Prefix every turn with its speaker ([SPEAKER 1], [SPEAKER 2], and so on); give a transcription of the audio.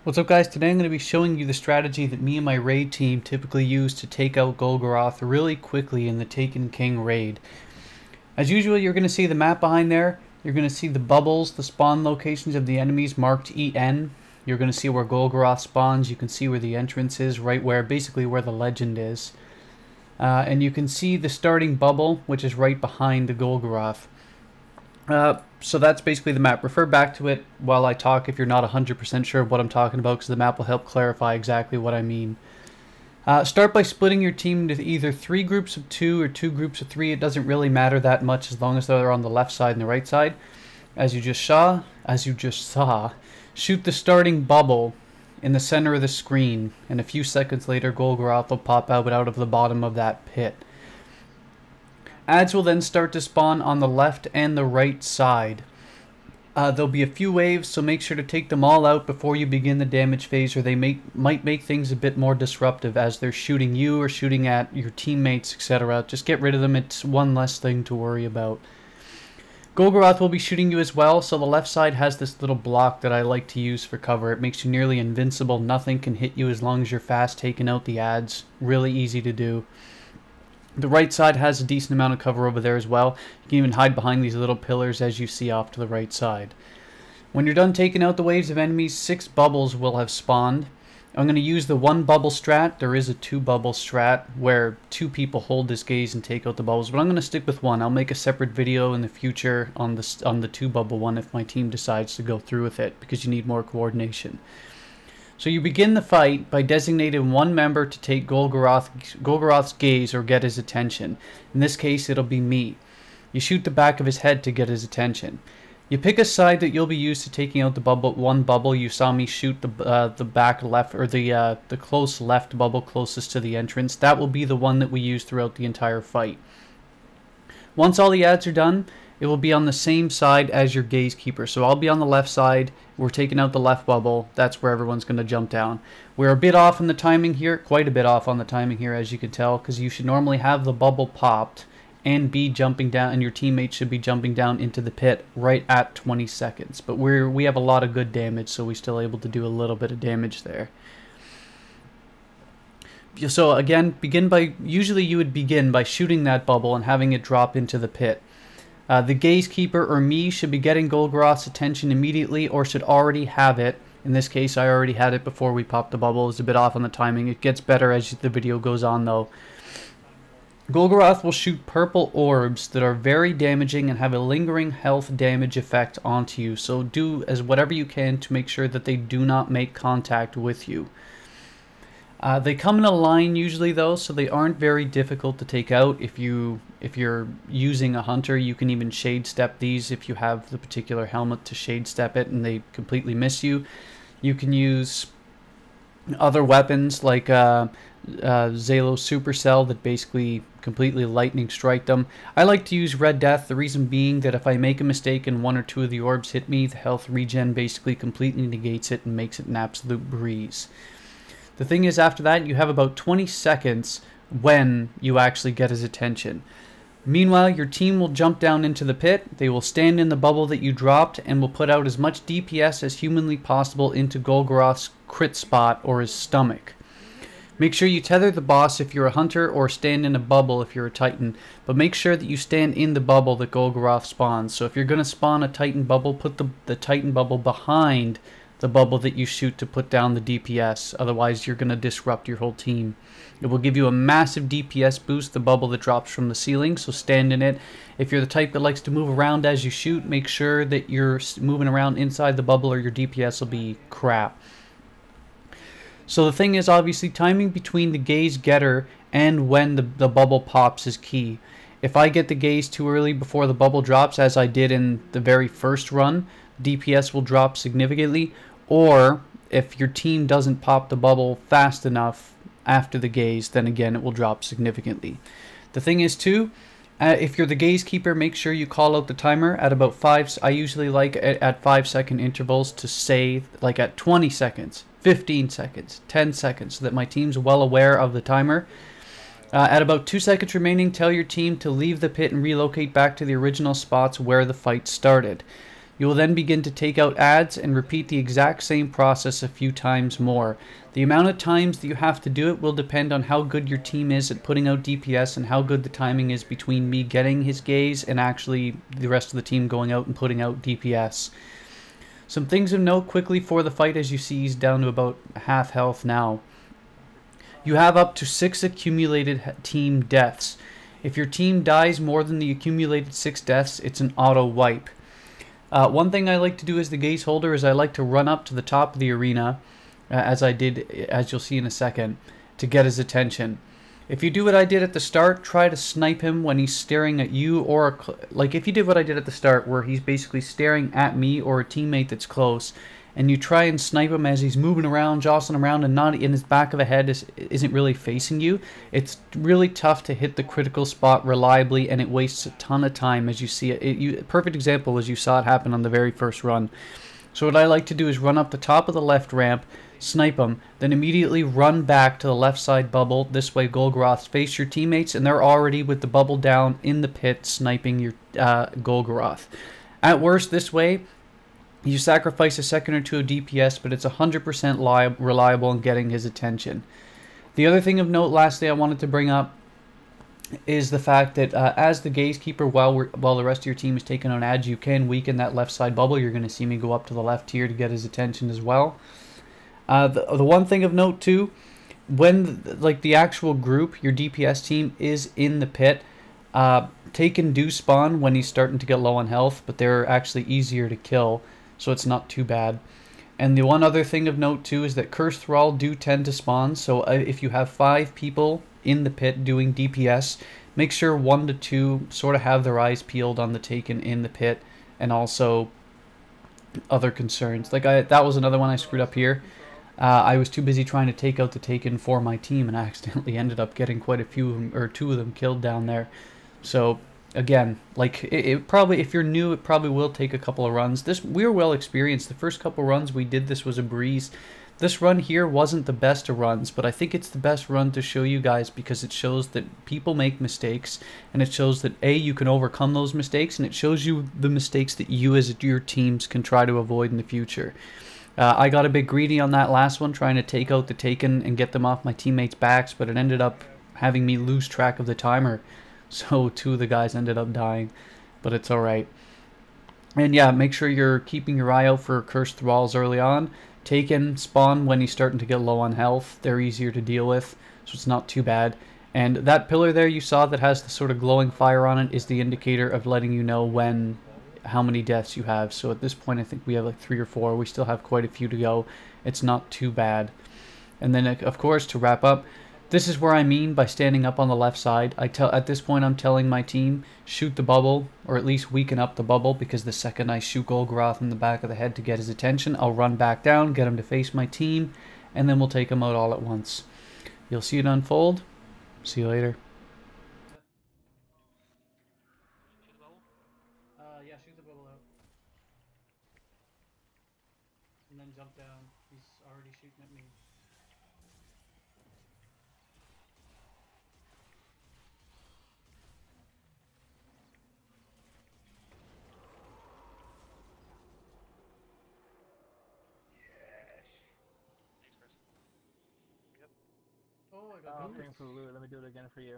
[SPEAKER 1] What's up, guys? Today I'm going to be showing you the strategy that me and my raid team typically use to take out Golgoroth really quickly in the Taken King raid. As usual, you're going to see the map behind there. You're going to see the bubbles, the spawn locations of the enemies marked EN. You're going to see where Golgoroth spawns. You can see where the entrance is, right where, basically where the legend is. And you can see the starting bubble, which is right behind the Golgoroth. So that's basically the map. Refer back to it while I talk if you're not 100% sure of what I'm talking about, because the map will help clarify exactly what I mean. Start by splitting your team into either 3 groups of 2 or 2 groups of 3. It doesn't really matter that much as long as they're on the left side and the right side. As you just saw, shoot the starting bubble in the center of the screen, and a few seconds later Golgoroth will pop out of the bottom of that pit. Adds will then start to spawn on the left and the right side. There'll be a few waves, so make sure to take them all out before you begin the damage phase, or they might make things a bit more disruptive as they're shooting you or shooting at your teammates, etc. Just get rid of them. It's one less thing to worry about. Golgoroth will be shooting you as well, so the left side has this little block that I like to use for cover. It makes you nearly invincible. Nothing can hit you as long as you're fast taking out the adds. Really easy to do. The right side has a decent amount of cover over there as well. You can even hide behind these little pillars as you see off to the right side. When you're done taking out the waves of enemies, 6 bubbles will have spawned. I'm going to use the 1 bubble strat. There is a 2 bubble strat where 2 people hold this gaze and take out the bubbles, but I'm going to stick with 1. I'll make a separate video in the future on the 2 bubble one if my team decides to go through with it, because you need more coordination. So you begin the fight by designating 1 member to take Golgoroth's gaze or get his attention. In this case, it'll be me. You shoot the back of his head to get his attention. You pick a side that you'll be used to taking out the 1 bubble. You saw me shoot the back left, or the close left bubble closest to the entrance. That will be the one that we use throughout the entire fight. Once all the adds are done, it will be on the same side as your gazekeeper. So I'll be on the left side. We're taking out the left bubble. That's where everyone's going to jump down. We're a bit off on the timing here, quite a bit off on the timing here, as you can tell, because you should normally have the bubble popped and be jumping down, and your teammates should be jumping down into the pit right at 20 seconds. But we have a lot of good damage, so we're still able to do a little bit of damage there. So again, usually you would begin by shooting that bubble and having it drop into the pit. The gazekeeper or me should be getting Golgoroth's attention immediately, or should already have it. In this case, I already had it before we popped the bubble. It was a bit off on the timing. It gets better as the video goes on, though. Golgoroth will shoot purple orbs that are very damaging and have a lingering health damage effect onto you. So do whatever you can to make sure that they do not make contact with you. They come in a line usually, though, so they aren't very difficult to take out. If you're using a hunter, you can even shade step these if you have the particular helmet to shade step it and they completely miss you. You can use other weapons like Zalo Supercell that basically completely lightning strike them. I like to use Red Death, the reason being that if I make a mistake and 1 or 2 of the orbs hit me, the health regen basically completely negates it and makes it an absolute breeze. The thing is, after that, you have about 20 seconds when you actually get his attention. Meanwhile, your team will jump down into the pit. They will stand in the bubble that you dropped and will put out as much DPS as humanly possible into Golgoroth's crit spot or his stomach. Make sure you tether the boss if you're a hunter, or stand in a bubble if you're a titan, but make sure that you stand in the bubble that Golgoroth spawns. So if you're going to spawn a titan bubble, put the titan bubble behind the bubble that you shoot to put down the DPS. Otherwise, you're going to disrupt your whole team. It will give you a massive DPS boost, the bubble that drops from the ceiling, so stand in it. If you're the type that likes to move around as you shoot, make sure that you're moving around inside the bubble or your DPS will be crap. So the thing is, obviously, timing between the gaze getter and when the bubble pops is key. If I get the gaze too early before the bubble drops, as I did in the very first run, DPS will drop significantly. Or if your team doesn't pop the bubble fast enough after the gaze, then again it will drop significantly. The thing is too, if you're the gazekeeper, make sure you call out the timer at about 5. I usually like at 5-second intervals to say, like at 20 seconds, 15 seconds, 10 seconds, so that my team's well aware of the timer. At about 2 seconds remaining, tell your team to leave the pit and relocate back to the original spots where the fight started. You will then begin to take out ads and repeat the exact same process a few times more. The amount of times that you have to do it will depend on how good your team is at putting out DPS and how good the timing is between me getting his gaze and actually the rest of the team going out and putting out DPS. Some things of note quickly for the fight, as you see he's down to about half health now. You have up to 6 accumulated team deaths. If your team dies more than the accumulated 6 deaths, it's an auto wipe. One thing I like to do as the gaze holder is I like to run up to the top of the arena, as I did, as you'll see in a second, to get his attention. If you do what I did at the start, try to snipe him when he's staring at you, or like if you did what I did at the start where he's basically staring at me or a teammate that's close, and you try and snipe him as he's moving around, jostling around, and not in his back of the head isn't really facing you, it's really tough to hit the critical spot reliably, and it wastes a ton of time as you see it. Perfect example as you saw it happen on the very first run. So what I like to do is run up the top of the left ramp, snipe them, then immediately run back to the left side bubble. This way Golgoroth face your teammates, and they're already with the bubble down in the pit sniping your Golgoroth. At worst, this way, you sacrifice a second or two of DPS, but it's 100% reliable in getting his attention. The other thing of note, lastly, I wanted to bring up is the fact that as the gatekeeper, while the rest of your team is taking on ads, you can weaken that left side bubble. You're going to see me go up to the left here to get his attention as well. The one thing of note too, when the actual group, your DPS team, is in the pit, Taken do spawn when he's starting to get low on health, but they're actually easier to kill, so it's not too bad. And the one other thing of note too is that Cursed Thrall do tend to spawn, so if you have 5 people in the pit doing DPS, make sure 1 to 2 sort of have their eyes peeled on the Taken in the pit, and also other concerns. That was another one I screwed up here. I was too busy trying to take out the Taken for my team, and I accidentally ended up getting quite a few of them, or 2 of them killed down there. So again, it probably, if you're new, it probably will take a couple of runs. We're well experienced. The first couple runs we did this was a breeze. This run here wasn't the best of runs, but I think it's the best run to show you guys because it shows that people make mistakes, and it shows that you can overcome those mistakes, and it shows you the mistakes that you as your teams can try to avoid in the future. I got a bit greedy on that last one, trying to take out the Taken and get them off my teammates' backs, but it ended up having me lose track of the timer. So 2 of the guys ended up dying, but it's alright. And yeah, make sure you're keeping your eye out for Cursed Thralls early on. Taken spawn when he's starting to get low on health. They're easier to deal with, so it's not too bad. And that pillar there you saw that has the sort of glowing fire on it is the indicator of letting you know how many deaths you have. So at this point I think we have like 3 or 4. We still have quite a few to go. It's not too bad. And then of course, to wrap up, this is where I mean by standing up on the left side. At this point I'm telling my team, shoot the bubble, or at least weaken up the bubble, because the second I shoot Golgoroth in the back of the head to get his attention, I'll run back down, get him to face my team, and then we'll take him out all at once. You'll see it unfold. See you later. Yeah, shoot the bubble out. And then jump down. He's already shooting at me. Oh, I got
[SPEAKER 2] thanks for the loot. Let me do it again for you.